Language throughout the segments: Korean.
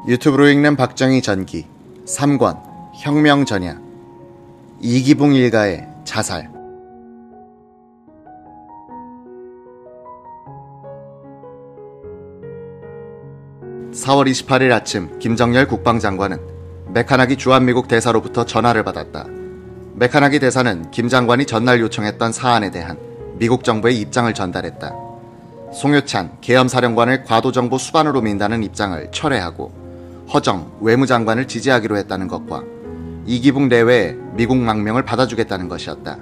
유튜브로 읽는 박정희 전기 3권 혁명 전야 이기붕 일가의 자살. (4월 28일) 아침 김정열 국방장관은 메카나기 주한미국 대사로부터 전화를 받았다. 메카나기 대사는 김 장관이 전날 요청했던 사안에 대한 미국 정부의 입장을 전달했다. 송유찬 계엄사령관을 과도정보 수반으로 민다는 입장을 철회하고 허정 외무장관을 지지하기로 했다는 것과 이기붕 내외에 미국 망명을 받아주겠다는 것이었다.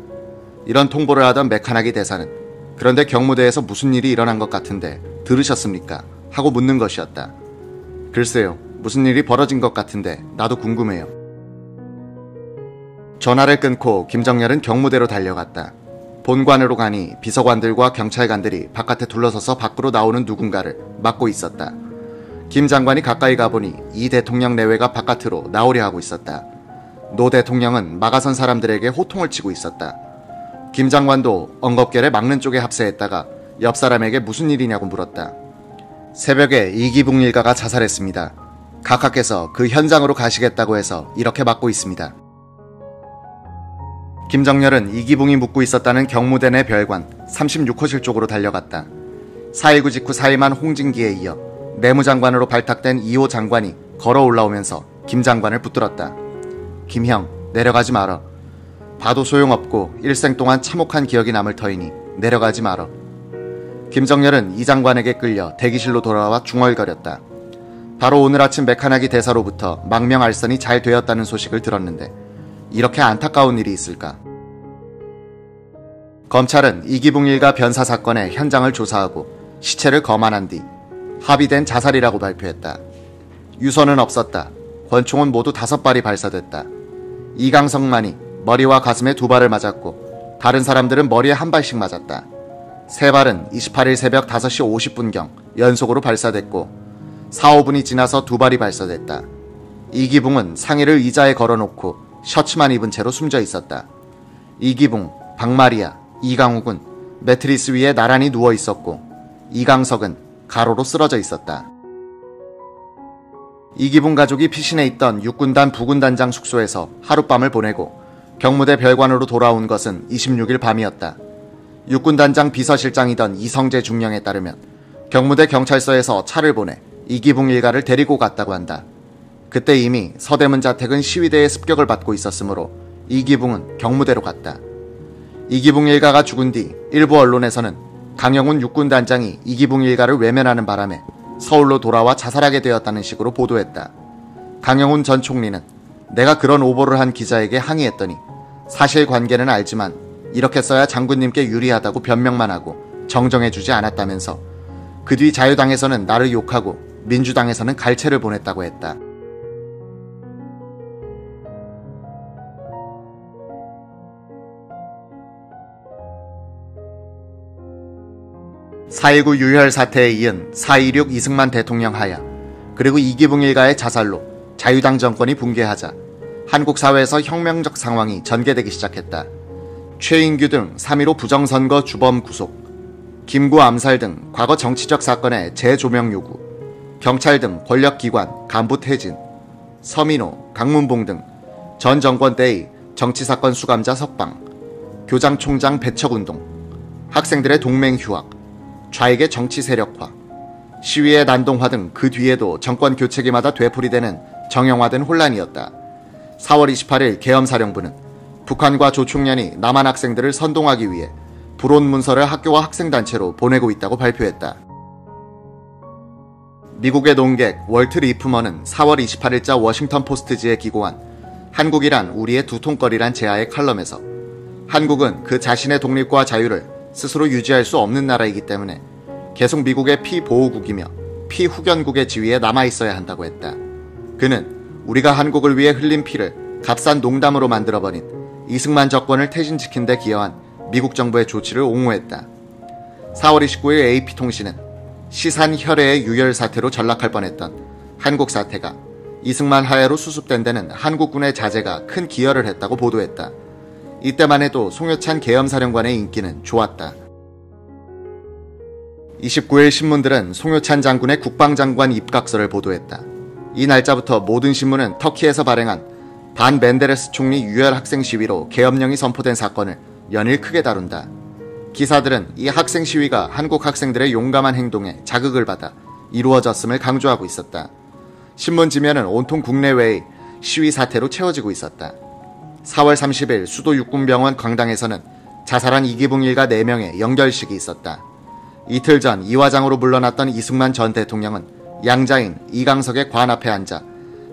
이런 통보를 하던 메카나기 대사는 그런데 경무대에서 무슨 일이 일어난 것 같은데 들으셨습니까? 하고 묻는 것이었다. 글쎄요, 무슨 일이 벌어진 것 같은데 나도 궁금해요. 전화를 끊고 김정열은 경무대로 달려갔다. 본관으로 가니 비서관들과 경찰관들이 바깥에 둘러서서 밖으로 나오는 누군가를 막고 있었다. 김 장관이 가까이 가보니 이 대통령 내외가 바깥으로 나오려 하고 있었다. 노 대통령은 막아선 사람들에게 호통을 치고 있었다. 김 장관도 엉겁결에 막는 쪽에 합세했다가 옆 사람에게 무슨 일이냐고 물었다. 새벽에 이기붕 일가가 자살했습니다. 각하께서 그 현장으로 가시겠다고 해서 이렇게 막고 있습니다. 김정열은 이기붕이 묵고 있었다는 경무대 내 별관 36호실 쪽으로 달려갔다. 4.19 직후 사임한 홍진기에 이어 내무장관으로 발탁된 2호 장관이 걸어 올라오면서 김 장관을 붙들었다. 김형, 내려가지 말어. 봐도 소용없고 일생 동안 참혹한 기억이 남을 터이니 내려가지 말어. 김정열은 이 장관에게 끌려 대기실로 돌아와 중얼거렸다. 바로 오늘 아침 메카나기 대사로부터 망명 알선이 잘 되었다는 소식을 들었는데 이렇게 안타까운 일이 있을까? 검찰은 이기붕 일가 변사 사건의 현장을 조사하고 시체를 검안한 뒤 합의된 자살이라고 발표했다. 유서는 없었다. 권총은 모두 5발이 발사됐다. 이강석만이 머리와 가슴에 2발을 맞았고 다른 사람들은 머리에 1발씩 맞았다. 3발은 28일 새벽 5시 50분경 연속으로 발사됐고 4, 5분이 지나서 2발이 발사됐다. 이기붕은 상의를 의자에 걸어놓고 셔츠만 입은 채로 숨져 있었다. 이기붕, 박마리아, 이강욱은 매트리스 위에 나란히 누워 있었고 이강석은 가로로 쓰러져 있었다. 이기붕 가족이 피신해 있던 육군단 부군단장 숙소에서 하룻밤을 보내고 경무대 별관으로 돌아온 것은 26일 밤이었다. 육군단장 비서실장이던 이성재 중령에 따르면 경무대 경찰서에서 차를 보내 이기붕 일가를 데리고 갔다고 한다. 그때 이미 서대문 자택은 시위대의 습격을 받고 있었으므로 이기붕은 경무대로 갔다. 이기붕 일가가 죽은 뒤 일부 언론에서는 강영훈 육군단장이 이기붕 일가를 외면하는 바람에 서울로 돌아와 자살하게 되었다는 식으로 보도했다. 강영훈 전 총리는 내가 그런 오보를 한 기자에게 항의했더니 사실관계는 알지만 이렇게 써야 장군님께 유리하다고 변명만 하고 정정해주지 않았다면서 그 뒤 자유당에서는 나를 욕하고 민주당에서는 갈채를 보냈다고 했다. (4.19) 유혈 사태에 이은 (4.26) 이승만 대통령 하야 그리고 이기붕 일가의 자살로 자유당 정권이 붕괴하자 한국 사회에서 혁명적 상황이 전개되기 시작했다. 최인규 등 3.15 부정선거 주범 구속, 김구 암살 등 과거 정치적 사건의 재조명 요구, 경찰 등 권력기관 간부 퇴진, 서민호, 강문봉 등 전 정권 때의 정치사건 수감자 석방, 교장 총장 배척운동, 학생들의 동맹 휴학, 좌익의 정치 세력화, 시위의 난동화 등 그 뒤에도 정권 교체기마다 되풀이되는 정형화된 혼란이었다. 4월 28일 계엄사령부는 북한과 조총련이 남한 학생들을 선동하기 위해 불온 문서를 학교와 학생단체로 보내고 있다고 발표했다. 미국의 농객 월트 리프먼은 4월 28일자 워싱턴 포스트지에 기고한 한국이란 우리의 두통거리란 제아의 칼럼에서 한국은 그 자신의 독립과 자유를 스스로 유지할 수 없는 나라이기 때문에 계속 미국의 피보호국이며 피후견국의 지위에 남아있어야 한다고 했다. 그는 우리가 한국을 위해 흘린 피를 값싼 농담으로 만들어버린 이승만 정권을 퇴진시킨 데 기여한 미국 정부의 조치를 옹호했다. 4월 29일 AP통신은 시산 혈해의 유혈 사태로 전락할 뻔했던 한국 사태가 이승만 하야로 수습된 데는 한국군의 자제가 큰 기여를 했다고 보도했다. 이때만 해도 송유찬 계엄사령관의 인기는 좋았다. 29일 신문들은 송유찬 장군의 국방장관 입각서를 보도했다. 이 날짜부터 모든 신문은 터키에서 발행한 반 멘데레스 총리 유혈 학생 시위로 계엄령이 선포된 사건을 연일 크게 다룬다. 기사들은 이 학생 시위가 한국 학생들의 용감한 행동에 자극을 받아 이루어졌음을 강조하고 있었다. 신문 지면은 온통 국내외의 시위 사태로 채워지고 있었다. 4월 30일 수도 육군병원 강당에서는 자살한 이기붕 일가 4명의 영결식이 있었다. 이틀 전 이화장으로 물러났던 이승만 전 대통령은 양자인 이강석의 관 앞에 앉아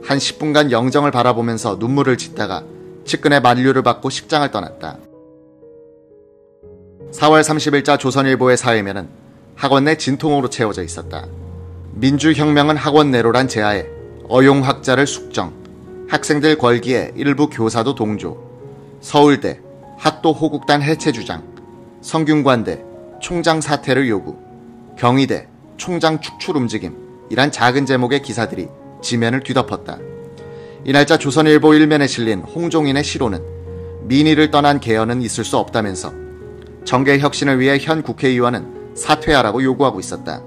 한 10분간 영정을 바라보면서 눈물을 짓다가 측근의 만류를 받고 식장을 떠났다. 4월 30일자 조선일보의 사회면은 학원 내 진통으로 채워져 있었다. 민주혁명은 학원 내로란 제하에 어용학자를 숙정, 학생들 걸기에 일부 교사도 동조, 서울대, 학도 호국단 해체 주장, 성균관대, 총장 사퇴를 요구, 경희대, 총장 축출 움직임, 이란 작은 제목의 기사들이 지면을 뒤덮었다. 이날짜 조선일보 일면에 실린 홍종인의 시로는 민의를 떠난 개헌은 있을 수 없다면서 정계 혁신을 위해 현 국회의원은 사퇴하라고 요구하고 있었다.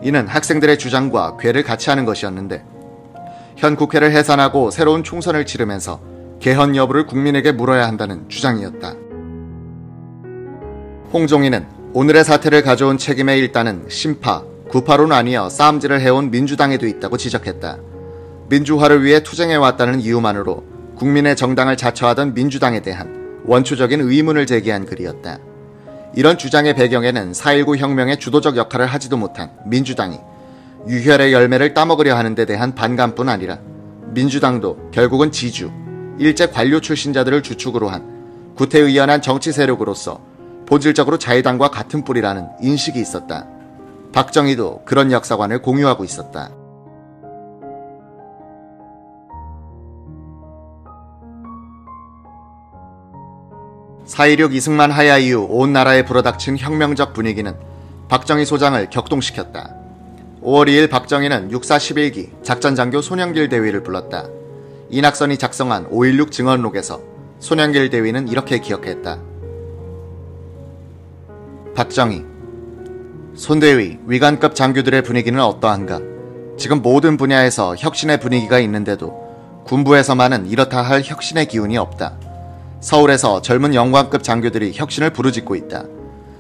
이는 학생들의 주장과 궤를 같이 하는 것이었는데 현 국회를 해산하고 새로운 총선을 치르면서 개헌 여부를 국민에게 물어야 한다는 주장이었다. 홍종인은 오늘의 사태를 가져온 책임의 일단은 신파, 구파로 나뉘어 싸움질을 해온 민주당에도 있다고 지적했다. 민주화를 위해 투쟁해왔다는 이유만으로 국민의 정당을 자처하던 민주당에 대한 원초적인 의문을 제기한 글이었다. 이런 주장의 배경에는 4.19 혁명의 주도적 역할을 하지도 못한 민주당이 유혈의 열매를 따먹으려 하는 데 대한 반감뿐 아니라 민주당도 결국은 지주, 일제 관료 출신자들을 주축으로 한 구태의연한 정치 세력으로서 본질적으로 자유당과 같은 뿌리라는 인식이 있었다. 박정희도 그런 역사관을 공유하고 있었다. (4.16) 이승만 하야 이후 온 나라에 불어닥친 혁명적 분위기는 박정희 소장을 격동시켰다. 5월 2일 박정희는 육사 11기 작전장교 손영길 대위를 불렀다. 이낙선이 작성한 5.16 증언록에서 손영길 대위는 이렇게 기억했다. 박정희, 손대위, 위관급 장교들의 분위기는 어떠한가? 지금 모든 분야에서 혁신의 분위기가 있는데도 군부에서만은 이렇다 할 혁신의 기운이 없다. 서울에서 젊은 영관급 장교들이 혁신을 부르짖고 있다.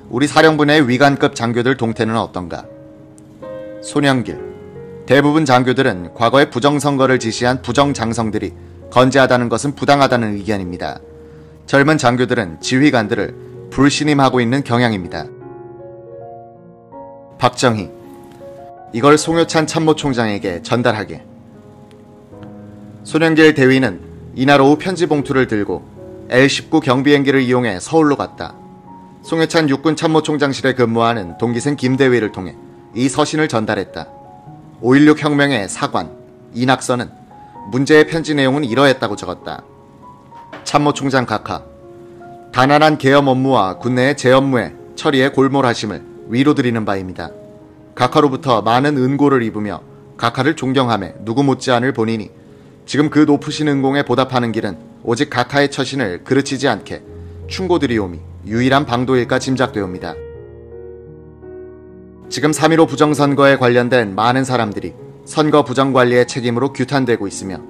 우리 사령부 내 위관급 장교들 동태는 어떤가? 손영길, 대부분 장교들은 과거에 부정선거를 지시한 부정장성들이 건재하다는 것은 부당하다는 의견입니다. 젊은 장교들은 지휘관들을 불신임하고 있는 경향입니다. 박정희, 이걸 송효찬 참모총장에게 전달하게. 손영길 대위는 이날 오후 편지 봉투를 들고 L-19 경비행기를 이용해 서울로 갔다. 송효찬 육군 참모총장실에 근무하는 동기생 김대위를 통해 이 서신을 전달했다. 5.16 혁명의 사관, 이낙선은 문제의 편지 내용은 이러했다고 적었다. 참모총장 각하, 단안한 계엄 업무와 군내의 재업무에 처리에 골몰하심을 위로드리는 바입니다. 각하로부터 많은 은고를 입으며 각하를 존경하며 누구 못지않을 본인이 지금 그 높으신 은공에 보답하는 길은 오직 각하의 처신을 그르치지 않게 충고드리오미 유일한 방도일까 짐작되옵니다. 지금 3.15 부정선거에 관련된 많은 사람들이 선거 부정관리의 책임으로 규탄되고 있으며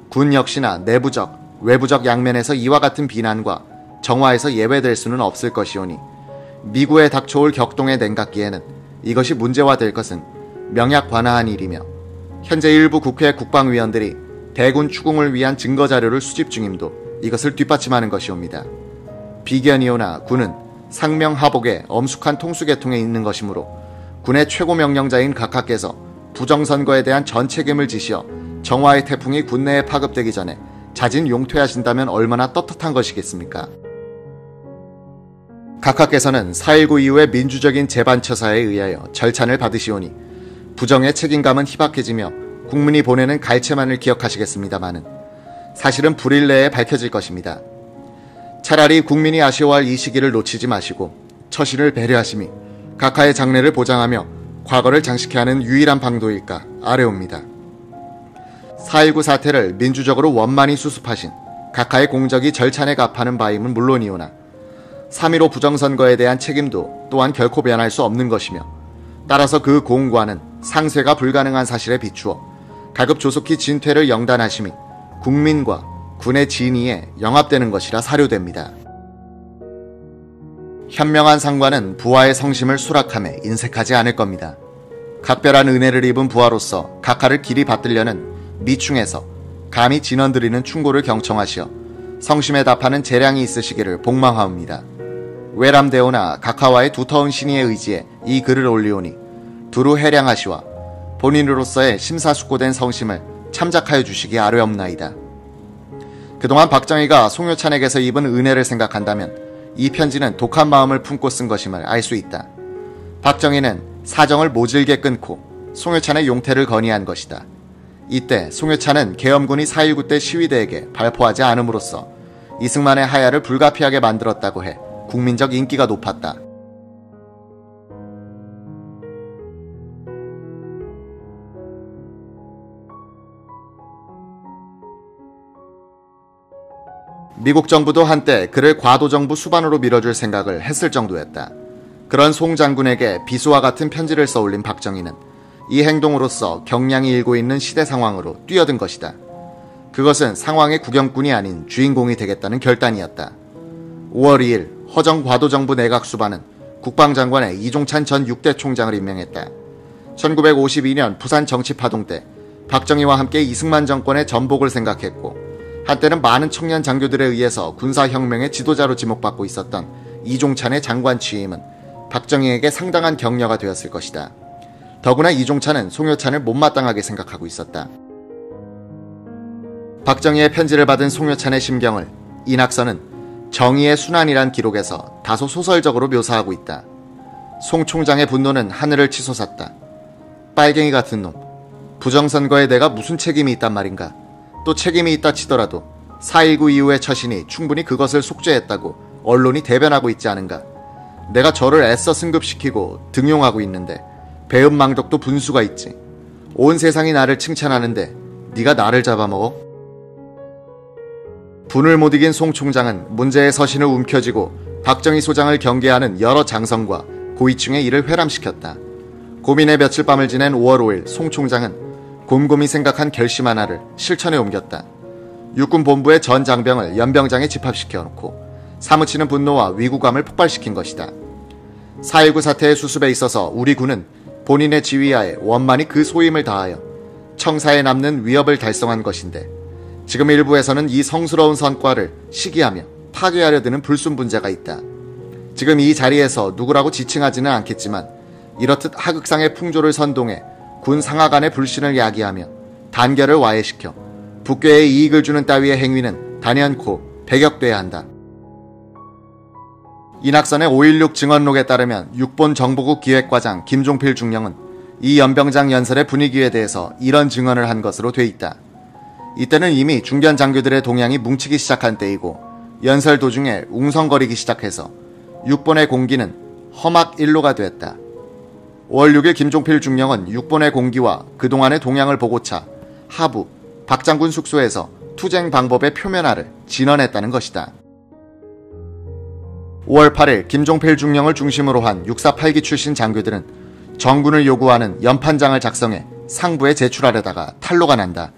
군 역시나 내부적, 외부적 양면에서 이와 같은 비난과 정화에서 예외될 수는 없을 것이오니 미구에 닥쳐올 격동의 냉각기에는 이것이 문제화될 것은 명약관화한 일이며 현재 일부 국회 국방위원들이 대군 추궁을 위한 증거자료를 수집 중임도 이것을 뒷받침하는 것이옵니다. 비견이오나 군은 상명하복의 엄숙한 통수계통에 있는 것이므로 군의 최고 명령자인 각하께서 부정선거에 대한 전 책임을 지시어 정화의 태풍이 군내에 파급되기 전에 자진 용퇴하신다면 얼마나 떳떳한 것이겠습니까? 각하께서는 4.19 이후의 민주적인 재반처사에 의하여 절찬을 받으시오니 부정의 책임감은 희박해지며 국민이 보내는 갈채만을 기억하시겠습니다마는 사실은 불일 내에 밝혀질 것입니다. 차라리 국민이 아쉬워할 이 시기를 놓치지 마시고 처신을 배려하심이 각하의 장래를 보장하며 과거를 장식케 하는 유일한 방도일까 아뢰옵니다. 4.19 사태를 민주적으로 원만히 수습하신 각하의 공적이 절찬에 값하는 바임은 물론이오나 3.15 부정선거에 대한 책임도 또한 결코 면할 수 없는 것이며 따라서 그 공과는 상쇄가 불가능한 사실에 비추어 가급 조속히 진퇴를 영단하심이 국민과 군의 진위에 영합되는 것이라 사료됩니다. 현명한 상관은 부하의 성심을 수락함에 인색하지 않을 겁니다. 각별한 은혜를 입은 부하로서 각하를 길이 받들려는 미충에서 감히 진언드리는 충고를 경청하시어 성심에 답하는 재량이 있으시기를 복망하옵니다. 외람대오나 각하와의 두터운 신의에 의지해 이 글을 올리오니 두루 해량하시와 본인으로서의 심사숙고된 성심을 참작하여 주시기 아뢰옵나이다. 그동안 박정희가 송효찬에게서 입은 은혜를 생각한다면 이 편지는 독한 마음을 품고 쓴 것임을 알 수 있다. 박정희는 사정을 모질게 끊고 송효찬의 용태를 건의한 것이다. 이때 송효찬은 계엄군이 4.19 때 시위대에게 발포하지 않음으로써 이승만의 하야를 불가피하게 만들었다고 해 국민적 인기가 높았다. 미국 정부도 한때 그를 과도정부 수반으로 밀어줄 생각을 했을 정도였다. 그런 송 장군에게 비수와 같은 편지를 써올린 박정희는 이 행동으로써 경량이 일고 있는 시대 상황으로 뛰어든 것이다. 그것은 상황의 구경꾼이 아닌 주인공이 되겠다는 결단이었다. 5월 2일 허정 과도정부 내각 수반은 국방장관에 이종찬 전 6대 총장을 임명했다. 1952년 부산 정치파동 때 박정희와 함께 이승만 정권의 전복을 생각했고 한때는 많은 청년 장교들에 의해서 군사혁명의 지도자로 지목받고 있었던 이종찬의 장관 취임은 박정희에게 상당한 격려가 되었을 것이다. 더구나 이종찬은 송효찬을 못마땅하게 생각하고 있었다. 박정희의 편지를 받은 송효찬의 심경을 이낙선은 정의의 순환이란 기록에서 다소 소설적으로 묘사하고 있다. 송 총장의 분노는 하늘을 치솟았다. 빨갱이 같은 놈, 부정선거에 내가 무슨 책임이 있단 말인가. 또 책임이 있다 치더라도 4.19 이후의 처신이 충분히 그것을 속죄했다고 언론이 대변하고 있지 않은가. 내가 저를 애써 승급시키고 등용하고 있는데 배은망덕도 분수가 있지. 온 세상이 나를 칭찬하는데 네가 나를 잡아먹어? 분을 못 이긴 송 총장은 문제의 서신을 움켜쥐고 박정희 소장을 경계하는 여러 장성과 고위층의 일을 회람시켰다. 고민의 며칠 밤을 지낸 5월 5일 송 총장은 곰곰이 생각한 결심 하나를 실천에 옮겼다. 육군본부의 전 장병을 연병장에 집합시켜놓고 사무치는 분노와 위구감을 폭발시킨 것이다. 4.19 사태의 수습에 있어서 우리 군은 본인의 지휘하에 원만히 그 소임을 다하여 청사에 남는 위협을 달성한 것인데 지금 일부에서는 이 성스러운 성과를 시기하며 파괴하려 드는 불순분자가 있다. 지금 이 자리에서 누구라고 지칭하지는 않겠지만 이렇듯 하극상의 풍조를 선동해 군 상하 간의 불신을 야기하며 단결을 와해시켜 북괴에 이익을 주는 따위의 행위는 단연코 배격돼야 한다. 이낙선의 5.16 증언록에 따르면 육본 정보국 기획과장 김종필 중령은 이 연병장 연설의 분위기에 대해서 이런 증언을 한 것으로 돼 있다. 이때는 이미 중견 장교들의 동향이 뭉치기 시작한 때이고 연설 도중에 웅성거리기 시작해서 육본의 공기는 험악일로가 됐다. 5월 6일 김종필 중령은 육본의 공기와 그동안의 동향을 보고차 하부 박장군 숙소에서 투쟁 방법의 표면화를 진언했다는 것이다. 5월 8일 김종필 중령을 중심으로 한 648기 출신 장교들은 정군을 요구하는 연판장을 작성해 상부에 제출하려다가 탄로가 난다.